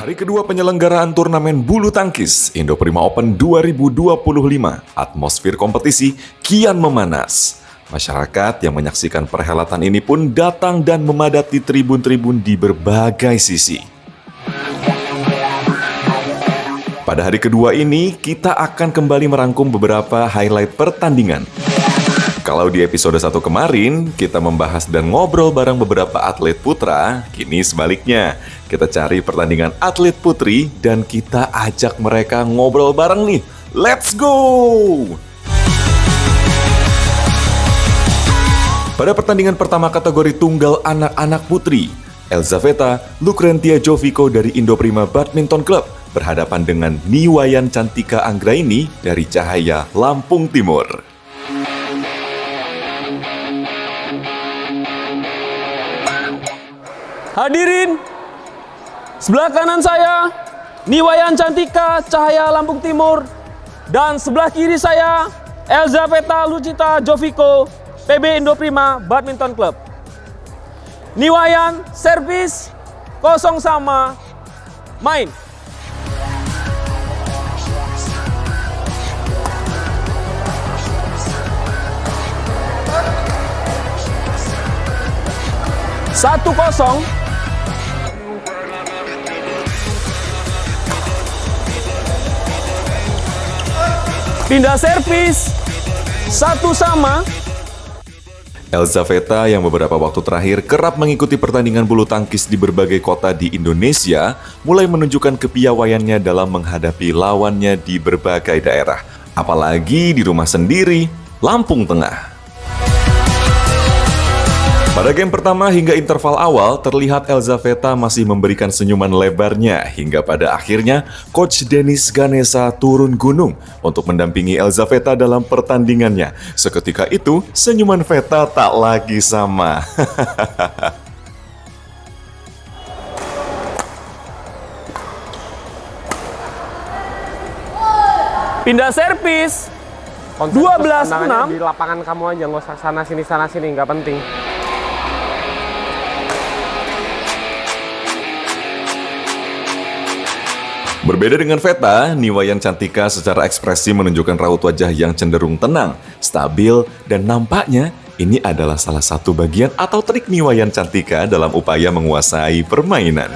Hari kedua penyelenggaraan turnamen bulu tangkis Indoprima Open 2025, atmosfer kompetisi kian memanas. Masyarakat yang menyaksikan perhelatan ini pun datang dan memadati tribun-tribun di berbagai sisi. Pada hari kedua ini, kita akan kembali merangkum beberapa highlight pertandingan. Kalau di episode 1 kemarin, kita membahas dan ngobrol bareng beberapa atlet putra, kini sebaliknya. Kita cari pertandingan atlet putri dan kita ajak mereka ngobrol bareng nih. Let's go! Pada pertandingan pertama kategori tunggal anak-anak putri, Elzaveta Lucrentia Jovico dari Indoprima Badminton Club berhadapan dengan Niwayan Cantika Anggraini dari Cahaya Lampung Timur. Hadirin, sebelah kanan saya Niwayan Cantika Cahaya Lampung Timur dan sebelah kiri saya Elzaveta Lucita Jovico PB Indoprima Badminton Club. Niwayan servis 0 sama, main. Satu kosong. Pindah servis 1 sama. Elzaveta yang beberapa waktu terakhir kerap mengikuti pertandingan bulu tangkis di berbagai kota di Indonesia mulai menunjukkan kepiawaiannya dalam menghadapi lawannya di berbagai daerah, apalagi di rumah sendiri, Lampung Tengah. Pada game pertama hingga interval awal, terlihat Elzaveta masih memberikan senyuman lebarnya hingga pada akhirnya Coach Dennis Ganesa turun gunung untuk mendampingi Elzaveta dalam pertandingannya. Seketika itu, senyuman Veta tak lagi sama. Pindah servis 12-6. Di lapangan kamu aja, nggak usah sana sini, nggak penting. Berbeda dengan Veta, Niwayan Cantika secara ekspresi menunjukkan raut wajah yang cenderung tenang, stabil, dan nampaknya ini adalah salah satu bagian atau trik Niwayan Cantika dalam upaya menguasai permainan.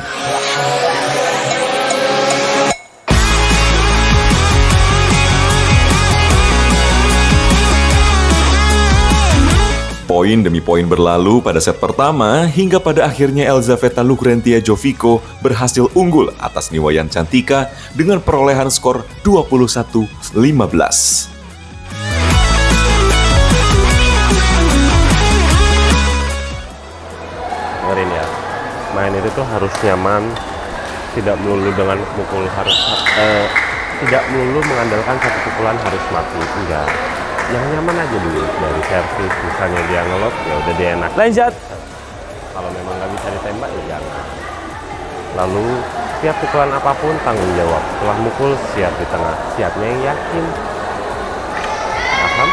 Poin demi poin berlalu pada set pertama hingga pada akhirnya Elzaveta Lucrentia Jovico berhasil unggul atas Niwayan Cantika dengan perolehan skor 21-15. Dengerin ya, main itu tuh harus nyaman, tidak melulu dengan pukul tidak melulu mengandalkan satu pukulan harus mati, enggak. Yang nyaman aja dulu dari servis, misalnya dia ngelot, ya udah dia enak. Lanjut. Kalau memang nggak bisa ditembak ya jangan. Lalu setiap pukulan apapun tanggung jawab. Setelah mukul siap di tengah, siapnya yang yakin. Paham?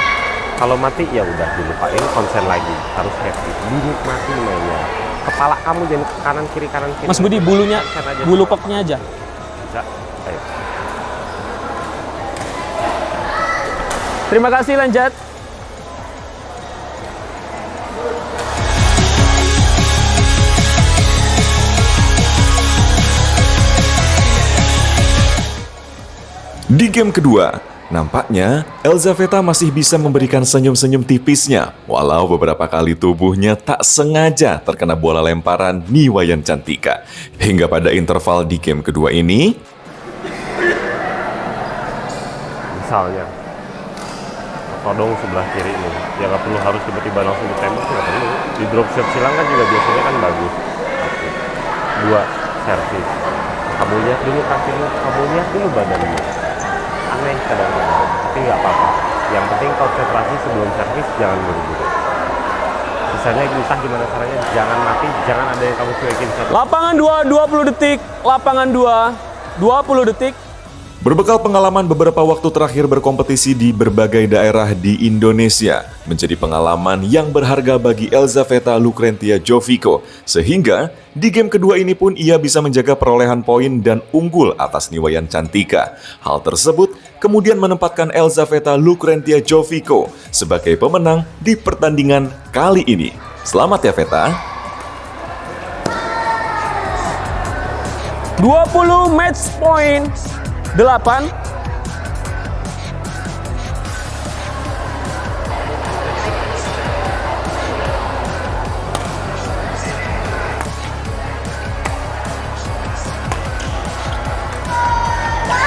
Kalau mati ya udah dilupain, konsen lagi. Harus happy, dinikmati mainnya. Kepala kamu jangan ke kanan kiri. Mas Budi, bulunya, bulu koknya aja. Bisa, ayo. Terima kasih, lanjut. Di game kedua, nampaknya Elzaveta masih bisa memberikan senyum-senyum tipisnya, walau beberapa kali tubuhnya tak sengaja terkena bola lemparan Niwayan Cantika. Hingga pada interval di game kedua ini, Misalnya todong sebelah kiri ini, ya nggak perlu harus tiba-tiba langsung ditembak, nggak perlu. Di drop shot silang kan juga biasanya kan bagus. 2 servis, kamu lihat dulu kakimu, kamu lihat dulu badanmu. Aneh kadang-kadang, tapi nggak apa-apa. Yang penting konsentrasi sebelum servis, jangan buru-buru. Sisanya entah gimana caranya, jangan mati, jangan ada yang kamu cuekin. Lapangan 2, 20 detik. Lapangan 2, 20 detik. Berbekal pengalaman beberapa waktu terakhir berkompetisi di berbagai daerah di Indonesia, menjadi pengalaman yang berharga bagi Elzaveta Lucrentia Jovico, sehingga di game kedua ini pun ia bisa menjaga perolehan poin dan unggul atas Niwayan Cantika. Hal tersebut kemudian menempatkan Elzaveta Lucrentia Jovico sebagai pemenang di pertandingan kali ini. Selamat ya Veta. 20 match point 8.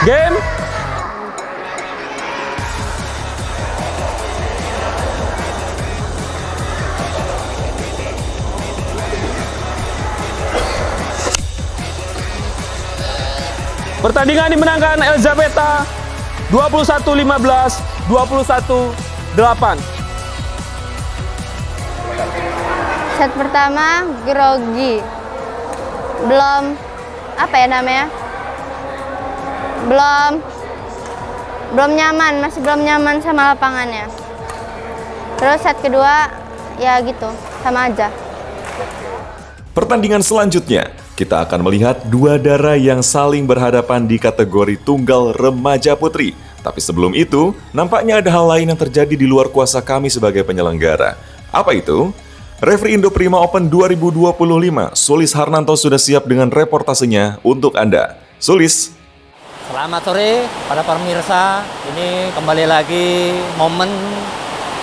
Game. Pertandingan dimenangkan Elzaveta 21-15, 21-8. Set pertama grogi. Belum apa ya namanya? Belum nyaman, masih belum nyaman sama lapangannya. Terus set kedua ya gitu, sama aja. Pertandingan selanjutnya, kita akan melihat dua dara yang saling berhadapan di kategori tunggal remaja putri. Tapi sebelum itu, nampaknya ada hal lain yang terjadi di luar kuasa kami sebagai penyelenggara. Apa itu? Referee Indo Prima Open 2025, Sulis Harnanto sudah siap dengan reportasenya untuk Anda. Sulis. Selamat sore pada pemirsa. Ini kembali lagi momen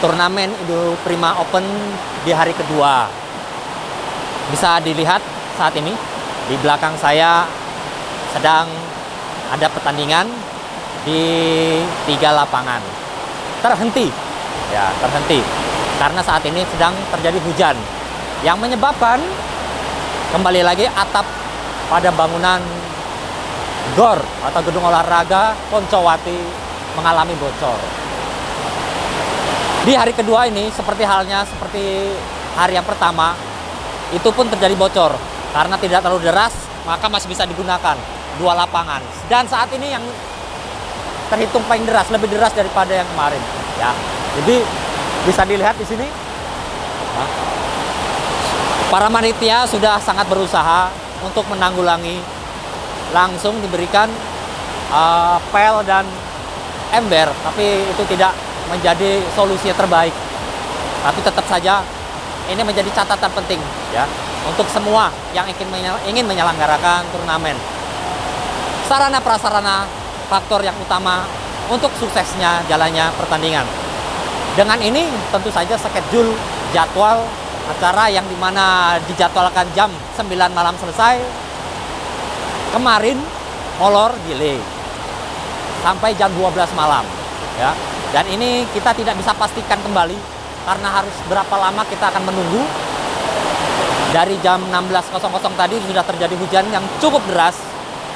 turnamen Indo Prima Open di hari kedua. Bisa dilihat saat ini di belakang saya sedang ada pertandingan di 3 lapangan. Terhenti karena saat ini sedang terjadi hujan yang menyebabkan kembali lagi atap pada bangunan GOR atau Gedung Olahraga Poncowati mengalami bocor. Di hari kedua ini seperti hari yang pertama, itu pun terjadi bocor karena tidak terlalu deras, maka masih bisa digunakan 2 lapangan. Dan saat ini yang terhitung paling deras, lebih deras daripada yang kemarin. Ya, jadi bisa dilihat di sini, para panitia sudah sangat berusaha untuk menanggulangi, langsung diberikan pel dan ember, tapi itu tidak menjadi solusi yang terbaik. Tapi tetap saja ini menjadi catatan penting ya untuk semua yang ingin menyelenggarakan turnamen. Sarana prasarana faktor yang utama untuk suksesnya jalannya pertandingan. Dengan ini tentu saja schedule jadwal acara yang dimana dijadwalkan jam 9 malam selesai, kemarin molor delay sampai jam 12 malam ya. Dan ini kita tidak bisa pastikan kembali karena harus berapa lama kita akan menunggu. Dari jam 16.00 tadi sudah terjadi hujan yang cukup deras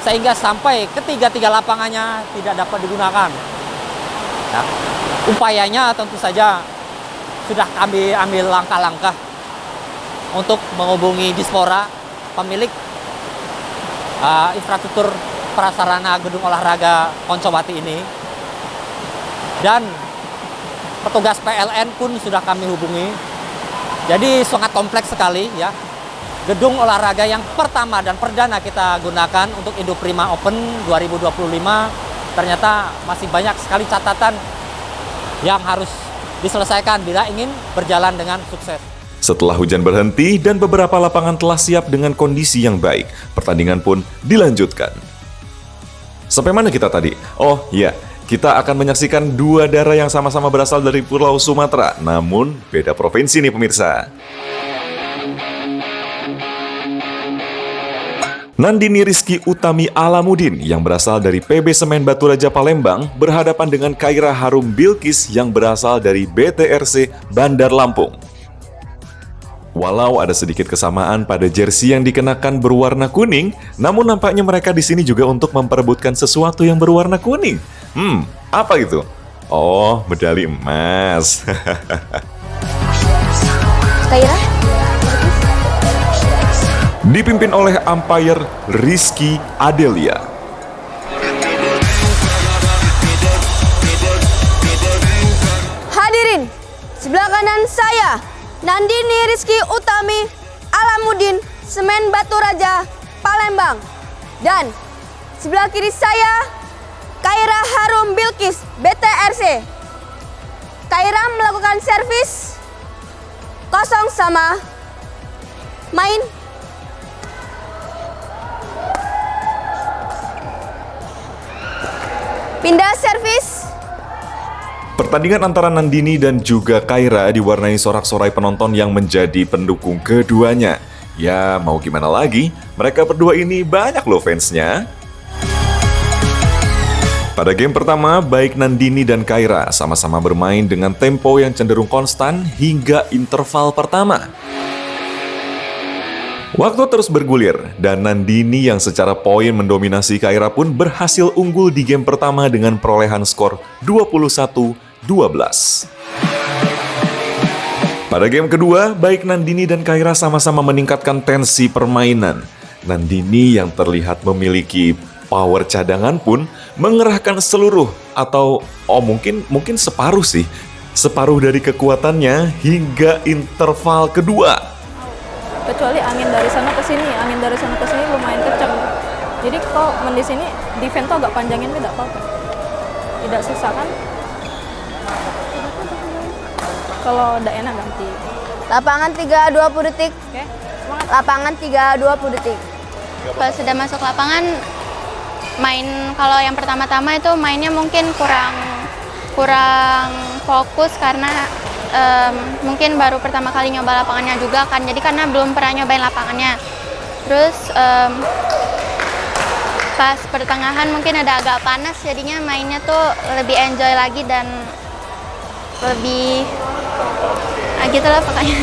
sehingga sampai ketiga lapangannya tidak dapat digunakan ya. Upayanya tentu saja sudah kami ambil langkah-langkah untuk menghubungi Dispora, pemilik infrastruktur prasarana Gedung Olahraga Poncowati ini, dan petugas PLN pun sudah kami hubungi. Jadi sangat kompleks sekali ya. Gedung olahraga yang pertama dan perdana kita gunakan untuk Indo Prima Open 2025 ternyata masih banyak sekali catatan yang harus diselesaikan bila ingin berjalan dengan sukses. Setelah hujan berhenti dan beberapa lapangan telah siap dengan kondisi yang baik, pertandingan pun dilanjutkan. Sampai mana kita tadi? Oh iya, kita akan menyaksikan dua dara yang sama-sama berasal dari Pulau Sumatera, namun beda provinsi nih pemirsa. Nandini Rizky Utami Alamudin yang berasal dari PB Semen Batu Raja Palembang berhadapan dengan Kaira Harum Bilkis yang berasal dari BTRC Bandar Lampung. Walau ada sedikit kesamaan pada jersey yang dikenakan berwarna kuning, namun nampaknya mereka di sini juga untuk memperebutkan sesuatu yang berwarna kuning. Apa itu? Oh, medali emas. Kaira? Dipimpin oleh umpire Rizky Adelia. Sebelah kanan saya, Nandini Rizky Utami Alamuddin, Semen Batu Raja, Palembang. Dan sebelah kiri saya, Kaira Harum Bilkis, BTRC. Kaira melakukan servis kosong sama main. Pindah servis. Pertandingan antara Nandini dan juga Kaira diwarnai sorak-sorai penonton yang menjadi pendukung keduanya. Ya, mau gimana lagi, mereka berdua ini banyak loh fansnya. Pada game pertama, baik Nandini dan Kaira sama-sama bermain dengan tempo yang cenderung konstan hingga interval pertama. Waktu terus bergulir, dan Nandini yang secara poin mendominasi Kaira pun berhasil unggul di game pertama dengan perolehan skor 21-12. Pada game kedua, baik Nandini dan Kaira sama-sama meningkatkan tensi permainan. Nandini yang terlihat memiliki power cadangan pun mengerahkan seluruh atau mungkin separuh dari kekuatannya hingga interval kedua. Kecuali angin dari sana ke sini lumayan kencang. Jadi kalau main di sini defense tuh agak panjangin tidak apa-apa. Tidak susah kan? Kalau udah enak ganti. Lapangan 3 20 detik. Oke. Semangat. Lapangan 3 20 detik. Kalau sudah masuk lapangan, kalau yang pertama-tama itu mainnya mungkin kurang fokus karena mungkin baru pertama kali nyoba lapangannya juga kan, jadi karena belum pernah nyobain lapangannya. Terus pas pertengahan mungkin ada agak panas, jadinya mainnya tuh lebih enjoy lagi dan lebih gitu lah pokoknya.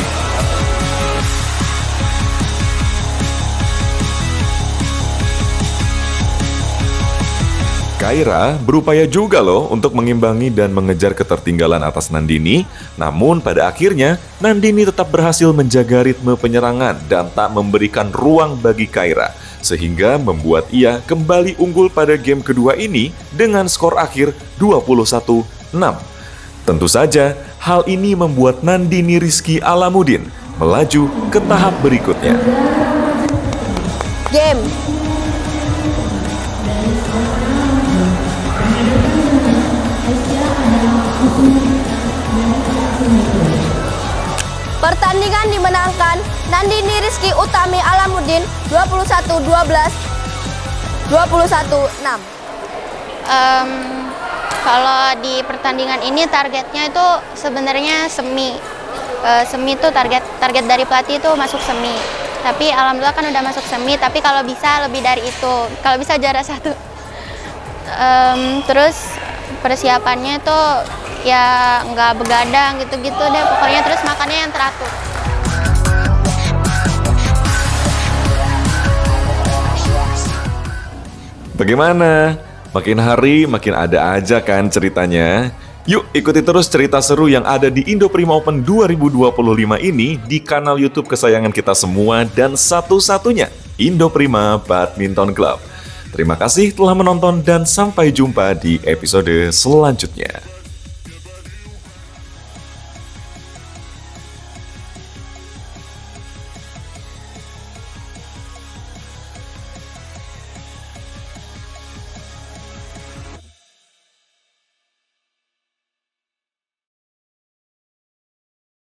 Kaira berupaya juga loh untuk mengimbangi dan mengejar ketertinggalan atas Nandini, namun pada akhirnya Nandini tetap berhasil menjaga ritme penyerangan dan tak memberikan ruang bagi Kaira, sehingga membuat ia kembali unggul pada game kedua ini dengan skor akhir 21-6. Tentu saja, hal ini membuat Nandini Rizky Alamuddin melaju ke tahap berikutnya. Game. Pertandingan dimenangkan Nandini Rizky Utami Alamuddin 21-12, 21-6. Kalau di pertandingan ini targetnya itu sebenarnya semi. Semi itu target dari pelatih itu masuk semi. Tapi alhamdulillah kan udah masuk semi, tapi kalau bisa lebih dari itu. Kalau bisa juara 1. Terus persiapannya itu ya nggak begadang gitu-gitu deh, pokoknya terus makannya yang teratur. Bagaimana? Makin hari makin ada aja kan ceritanya? Yuk ikuti terus cerita seru yang ada di Indo Prima Open 2025 ini di kanal YouTube kesayangan kita semua dan satu-satunya Indo Prima Badminton Club. Terima kasih telah menonton dan sampai jumpa di episode selanjutnya.